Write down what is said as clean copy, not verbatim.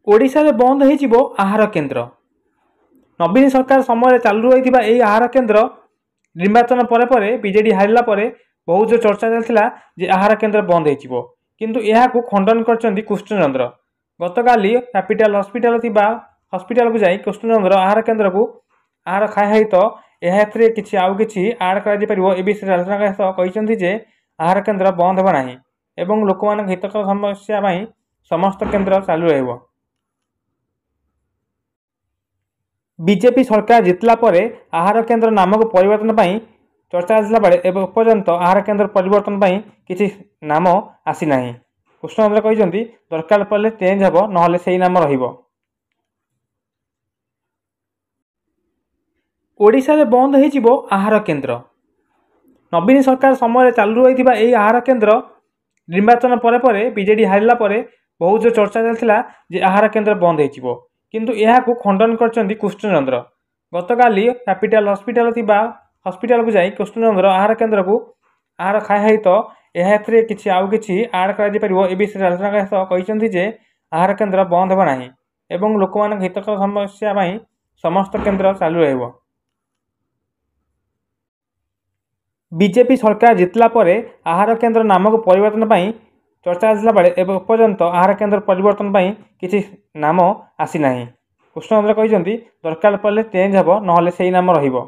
ओडिशारे बंद हो आहार केन्द्र। नवीन सरकार समय चालू रही यही आहार केन्द्र निर्वाचन पर बीजेडी हारिला बहुत जो चर्चा चलता जे आहार केन्द्र बंद हो किंतु यह खंडन कर कृष्णचंद्र। गतकाली कैपिटाल हॉस्पिटल हॉस्पिटल को जाई कृष्णचंद्र आहार केन्द्र को आहार खाए सहित यह किसी आउ कि आड कर आलोचना कहते आहार केन्द्र बंद होना एवं लोक मान हितकर समस्या समस्त केन्द्र चालू रहिबो। बीजेपी सरकार जितला परे आहार केन्द्र नामक परिवर्तन पर चर्चा चलता बेले एपर्यंत आहार केन्द्र परिवर्तन पर किसी नाम आसी ना। कृष्णचंद्र कहते दरकार पड़े चेंज हे ना से नाम रहिबो। ओडिशारे बंद हो आहार केन्द्र। नवीन सरकार समय चालू रही यही आहार केन्द्र निर्वाचन पर बीजेडी हारिला बहुत जो चर्चा चलता जे आहार केन्द्र बंद हो किंतु यह खंडन कर कृष्णचंद्र। गतकाली कैपिटाल हॉस्पिटल हॉस्पिटल को जाई कृष्णचंद्र आहार केन्द्र को आहार खाए सहित यह किसी आउ कि आड कर आलोचना कहते आहार केन्द्र बंद होना एवं लोक मान हितकर समस्या समस्त केन्द्र चालू रहिबो। बीजेपी सरकार जितला परे आहार केन्द्र नामक परिवर्तन पर चर्चा चलता बेले एपर्यंत आहार केन्द्र परिवर्तन पर किसी नाम आसी ना। कृष्णचंद्र कहते दरकार पड़े चेंज हे ना से नाम रहिबो।